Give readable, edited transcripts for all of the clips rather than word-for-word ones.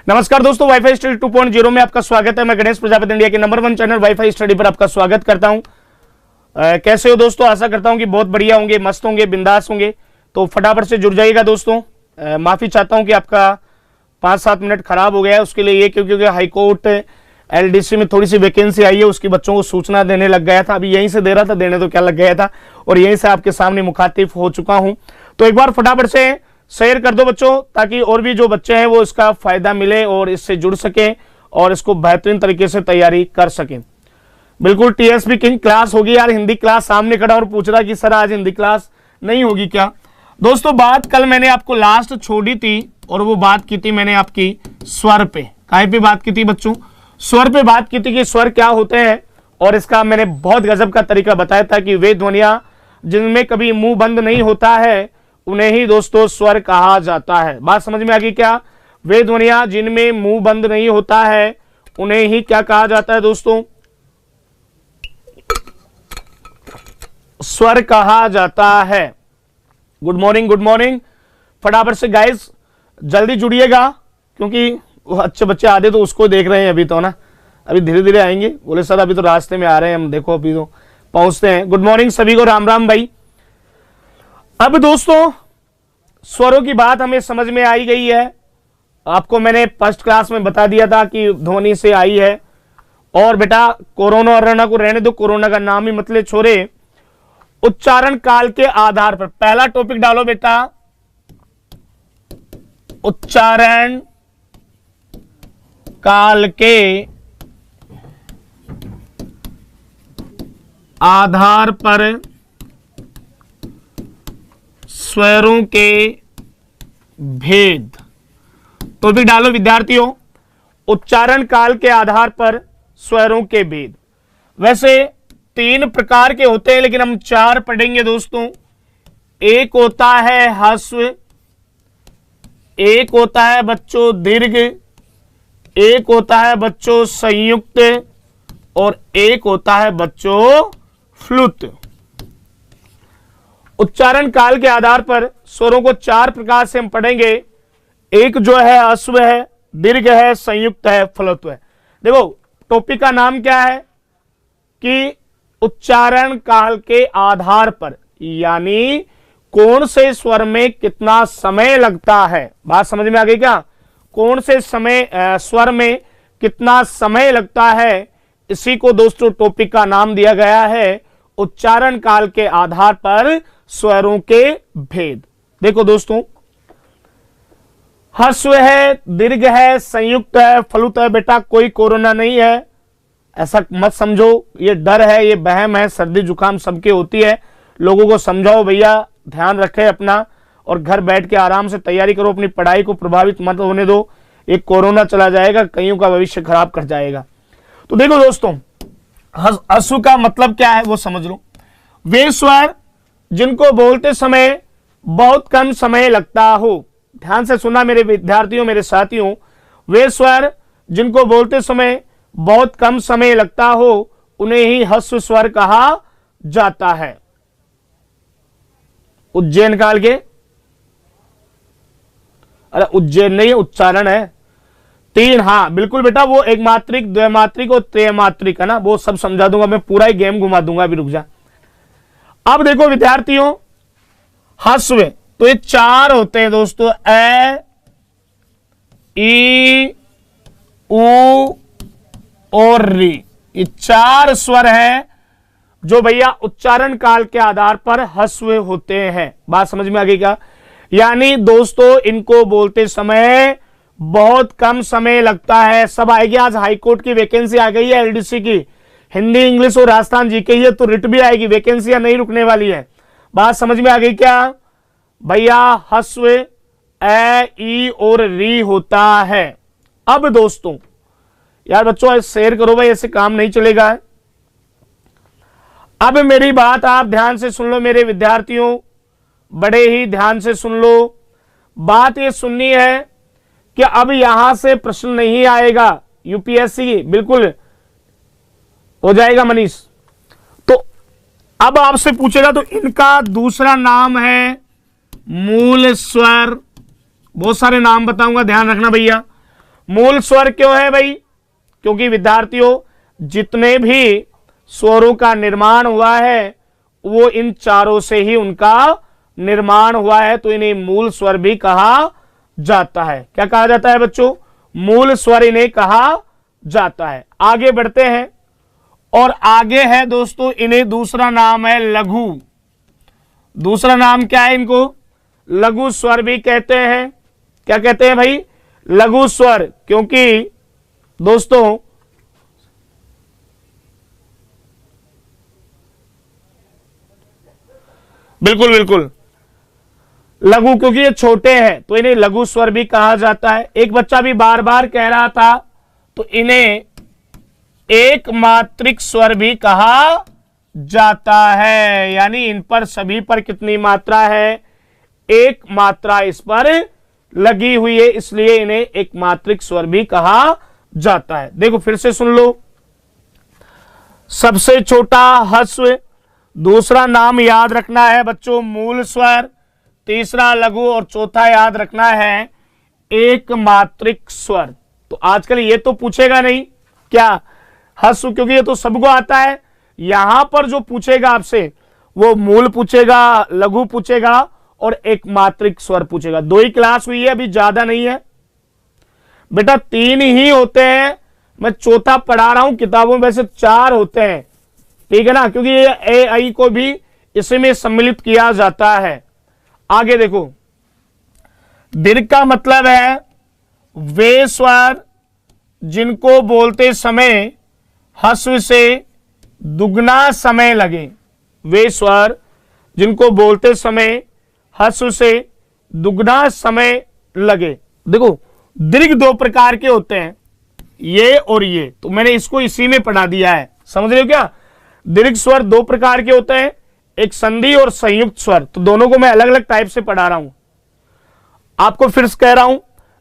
नमस्कार दोस्तों, wifi study 2.0 में आपका स्वागत है। मैं गणेश प्रजापति, इंडिया के नंबर 1 चैनल वाईफाई स्टडी पर आपका स्वागत करता हूं। कैसे हो दोस्तों? आशा करता हूं कि बहुत बढ़िया होंगे, मस्त होंगे, बिंदास होंगे। तो फटाफट से जुड़ जाइएगा दोस्तों। माफी चाहता हूं कि आपका 5-7 मिनट खराब हो गया है। उसके लिए ये क्योंकि हाईकोर्ट एलडीसी में थोड़ी सी वैकेंसी आई है, उसकी बच्चों को सूचना देने लग गया था। अभी यहीं से दे रहा था, देने तो क्या लग गया था, और यहीं से आपके सामने मुखातिब हो चुका हूं। तो एक बार फटाफट से शेयर कर दो बच्चों, ताकि और भी जो बच्चे हैं वो इसका फायदा मिले और इससे जुड़ सके और इसको बेहतरीन तरीके से तैयारी कर सके। बिल्कुल टीएसपी किंग क्लास होगी यार, हिंदी क्लास। सामने खड़ा और पूछ रहा कि सर आज हिंदी क्लास नहीं होगी क्या? दोस्तों बात कल मैंने आपको लास्ट छोड़ी थी, और वो बात की थी मैंने आपकी स्वर पे। काहे पे बात की थी बच्चों? स्वर पे बात की थी कि स्वर क्या होते हैं, और इसका मैंने बहुत गजब का तरीका बताया था कि वे ध्वनियां जिनमें कभी मुंह बंद नहीं होता है उन्हें ही दोस्तों स्वर कहा जाता है। बात समझ में आ गई क्या? वे ध्वनियां जिनमें मुंह बंद नहीं होता है उन्हें ही क्या कहा जाता है दोस्तों? स्वर कहा जाता है। Good morning, good morning. फटाफट से गाइस जल्दी जुड़िएगा, क्योंकि वो अच्छे बच्चे आधे तो उसको देख रहे हैं अभी तो ना, अभी धीरे धीरे आएंगे। बोले सर अभी तो रास्ते में आ रहे हैं हम, देखो अभी तो पहुंचते हैं। गुड मॉर्निंग सभी को, राम राम भाई। अब दोस्तों स्वरों की बात हमें समझ में आई गई है। आपको मैंने फर्स्ट क्लास में बता दिया था कि ध्वनि से आई है। और बेटा कोरोना और को रहने दो, कोरोना का नाम ही मतलब छोड़े। उच्चारण काल के आधार पर पहला टॉपिक डालो बेटा, उच्चारण काल के आधार पर स्वरों के भेद। टॉपिक डालो विद्यार्थियों, उच्चारण काल के आधार पर स्वरों के भेद। वैसे 3 प्रकार के होते हैं, लेकिन हम 4 पढ़ेंगे दोस्तों। एक होता है ह्रस्व, एक होता है बच्चों दीर्घ, एक होता है बच्चों संयुक्त, और एक होता है बच्चों फ्लुत। उच्चारण काल के आधार पर स्वरों को 4 प्रकार से हम पढ़ेंगे। एक जो है ह्रस्व है, दीर्घ है, संयुक्त है, फ्लुत है। देखो टॉपिक का नाम क्या है कि उच्चारण काल के आधार पर, यानी कौन से स्वर में कितना समय लगता है। बात समझ में आ गई क्या? कौन से समय स्वर में कितना समय लगता है, इसी को दोस्तों टॉपिक का नाम दिया गया है उच्चारण काल के आधार पर स्वरों के भेद। देखो दोस्तों, ह्रस्व है, दीर्घ है, संयुक्त है, फ्लुत है। बेटा कोई कोरोना नहीं है, ऐसा मत समझो। ये डर है, ये बहम है, सर्दी जुकाम सबके होती है। लोगों को समझाओ भैया ध्यान रखें अपना, और घर बैठ के आराम से तैयारी करो, अपनी पढ़ाई को प्रभावित मत होने दो। एक कोरोना चला जाएगा, कईयों का भविष्य खराब कर जाएगा। तो देखो दोस्तों, ह्रस्व का मतलब क्या है वो समझ लो। वे स्वर जिनको बोलते समय बहुत कम समय लगता हो। ध्यान से सुना मेरे विद्यार्थियों, मेरे साथियों। वे स्वर जिनको बोलते समय बहुत कम समय लगता हो उन्हें ही ह्रस्व स्वर कहा जाता है। उज्जैन काल के, अरे उज्जैन नहीं, उच्चारण है 3। हाँ बिल्कुल बेटा, वो एक मात्रिक, द्विमात्रिक और त्रैमात्रिक है ना, वो सब समझा दूंगा मैं, पूरा ही गेम घुमा दूंगा। अभी रुक जा। अब देखो विद्यार्थियों, ह्रस्व तो ये 4 होते हैं दोस्तों। ए, ई, उ और री। ये 4 स्वर हैं जो भैया उच्चारण काल के आधार पर ह्रस्व होते हैं। बात समझ में आ गई क्या? यानी दोस्तों इनको बोलते समय बहुत कम समय लगता है। सब आएगी। आज हाईकोर्ट की वैकेंसी आ गई है एलडीसी की, हिंदी, इंग्लिश और राजस्थान जीके ही है, तो रिट भी आएगी। वैकेंसियां नहीं रुकने वाली है। बात समझ में आ गई क्या भैया? ह्रस्व ए, ई और री होता है। अब दोस्तों यार बच्चों शेयर करो भाई, ऐसे काम नहीं चलेगा। अब मेरी बात आप ध्यान से सुन लो मेरे विद्यार्थियों, बड़े ही ध्यान से सुन लो। बात ये सुननी है कि अब यहां से प्रश्न नहीं आएगा यूपीएससी, बिल्कुल हो जाएगा मनीष। तो अब आपसे पूछेगा तो इनका दूसरा नाम है मूल स्वर। बहुत सारे नाम बताऊंगा, ध्यान रखना भैया। मूल स्वर क्यों है भाई? क्योंकि विद्यार्थियों जितने भी स्वरों का निर्माण हुआ है वो इन चारों से ही उनका निर्माण हुआ है, तो इन्हें मूल स्वर भी कहा जाता है। क्या कहा जाता है बच्चों? मूल स्वर इन्हें कहा जाता है। आगे बढ़ते हैं और आगे है दोस्तों, इन्हें दूसरा नाम है लघु। दूसरा नाम क्या है इनको? लघु स्वर भी कहते हैं। क्या कहते हैं भाई? लघु स्वर। क्योंकि दोस्तों बिल्कुल बिल्कुल लघु, क्योंकि ये छोटे हैं तो इन्हें लघु स्वर भी कहा जाता है। एक बच्चा भी बार बार कह रहा था, तो इन्हें एक मात्रिक स्वर भी कहा जाता है। यानी इन पर सभी पर कितनी मात्रा है? एक मात्रा इस पर लगी हुई है, इसलिए इन्हें एक मात्रिक स्वर भी कहा जाता है। देखो फिर से सुन लो। सबसे छोटा ह्रस्व, दूसरा नाम याद रखना है बच्चों मूल स्वर, तीसरा लघु और चौथा याद रखना है एक मात्रिक स्वर। तो आजकल ये तो पूछेगा नहीं क्या ह्रस्व, क्योंकि ये तो सबको आता है। यहां पर जो पूछेगा आपसे वो मूल पूछेगा, लघु पूछेगा और एक मात्रिक स्वर पूछेगा। 2 ही क्लास हुई है, अभी ज्यादा नहीं है बेटा, 3 ही होते हैं। मैं चौथा पढ़ा रहा हूं, किताबों में वैसे 4 होते हैं, ठीक है ना, क्योंकि ये ए आई को भी इसमें सम्मिलित किया जाता है। आगे देखो, दीर्घ का मतलब है वे स्वर जिनको बोलते समय ह्रस्व से दुगना समय लगे। वे स्वर जिनको बोलते समय ह्रस्व से दुगना समय लगे। देखो दीर्घ 2 प्रकार के होते हैं, ये और ये, तो मैंने इसको इसी में पढ़ा दिया है। समझ रहे हो क्या? दीर्घ स्वर 2 प्रकार के होते हैं, एक संधि और संयुक्त स्वर। तो दोनों को मैं अलग अलग टाइप से पढ़ा रहा हूं। आपको फिर से कह रहा हूं,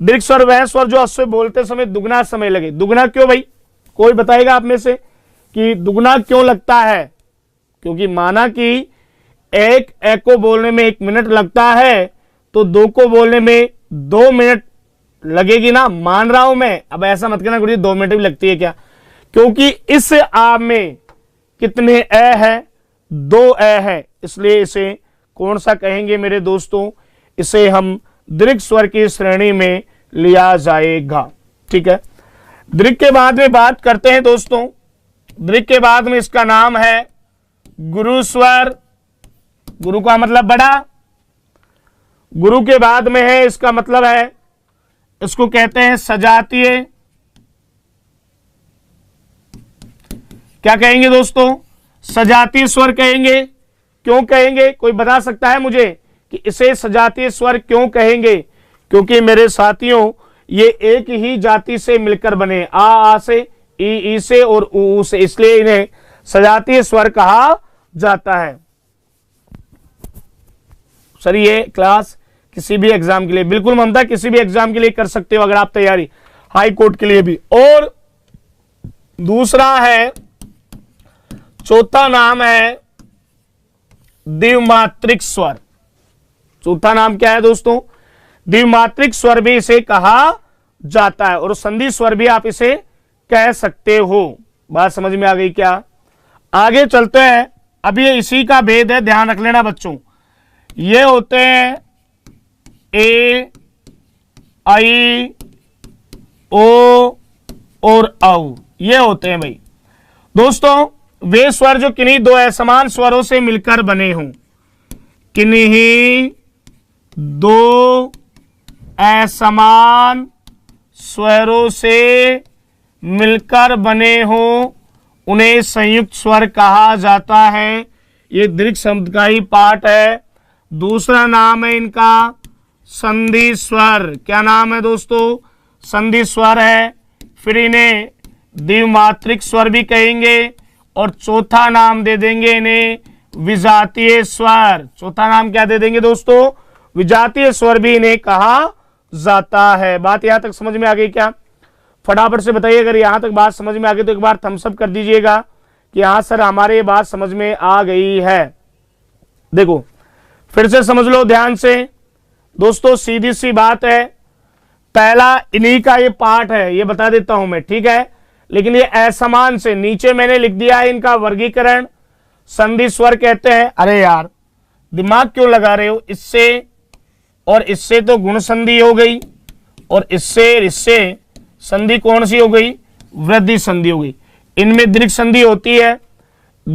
दीर्घ स्वर वह स्वर जो ह्रस्व देखते समय दुगना समय लगे। दुगना क्यों भाई? कोई बताएगा आप में से कि दुगना क्यों लगता है? क्योंकि माना कि एक को बोलने में 1 मिनट लगता है, तो 2 को बोलने में 2 मिनट लगेगी ना। मान रहा हूं मैं, अब ऐसा मत कहना गुरुजी 2 मिनट भी लगती है क्या, क्योंकि इस आ में कितने ए है? 2 ए है, इसलिए इसे कौन सा कहेंगे मेरे दोस्तों? इसे हम दीर्घ स्वर की श्रेणी में लिया जाएगा। ठीक है, दीर्घ के बाद में बात करते हैं दोस्तों। दीर्घ के बाद में इसका नाम है गुरु स्वर। गुरु का मतलब बड़ा। गुरु के बाद में है, इसका मतलब है, इसको कहते हैं सजातीय। क्या कहेंगे दोस्तों? सजातीय स्वर कहेंगे। क्यों कहेंगे? कोई बता सकता है मुझे कि इसे सजातीय स्वर क्यों कहेंगे? क्योंकि मेरे साथियों ये एक ही जाति से मिलकर बने, आ से, ई से और ऊ से, इसलिए इन्हें सजातीय स्वर कहा जाता है। सर ये क्लास किसी भी एग्जाम के लिए, बिल्कुल ममता, किसी भी एग्जाम के लिए कर सकते हो अगर आप तैयारी, हाई कोर्ट के लिए भी। और दूसरा है, चौथा नाम है द्विमात्रिक स्वर। चौथा नाम क्या है दोस्तों? द्विमात्रिक स्वर भी इसे कहा जाता है, और संधि स्वर भी आप इसे कह सकते हो। बात समझ में आ गई क्या? आगे चलते हैं। अब ये इसी का भेद है, ध्यान रख लेना बच्चों। ये होते हैं ए, आई, ओ और औ, ये होते हैं भाई दोस्तों वे स्वर जो किन्हीं 2 असमान स्वरों से मिलकर बने हों। किन्हीं 2 असमान स्वरों से मिलकर बने हों, उन्हें संयुक्त स्वर कहा जाता है। ये दीर्घ शब्द का ही पार्ट है। दूसरा नाम है इनका संधि स्वर। क्या नाम है दोस्तों? संधि स्वर है। फिर इन्हें द्विमात्रिक स्वर भी कहेंगे, और चौथा नाम दे देंगे इन्हें विजातीय स्वर। चौथा नाम क्या दे देंगे दोस्तों? विजातीय स्वर भी इन्हें कहा जाता है। बात यहां तक समझ में आ गई क्या? फटाफट से बताइए अगर यहां तक बात समझ में आ गई तो एक बार थम्स अप कर दीजिएगा कि हाँ सर हमारे ये बात समझ में आ गई है। देखो फिर से समझ लो ध्यान से दोस्तों, सीधी सी बात है। पहला इन्हीं का ये पार्ट है, ये बता देता हूं मैं, ठीक है। लेकिन ये असमान से, नीचे मैंने लिख दिया है इनका वर्गीकरण, संधि स्वर कहते हैं। अरे यार दिमाग क्यों लगा रहे हो, इससे और इससे तो गुण संधि हो गई, और इससे संधि कौन सी हो गई, वृद्धि संधि हो गई। इनमें दीर्घ संधि होती है,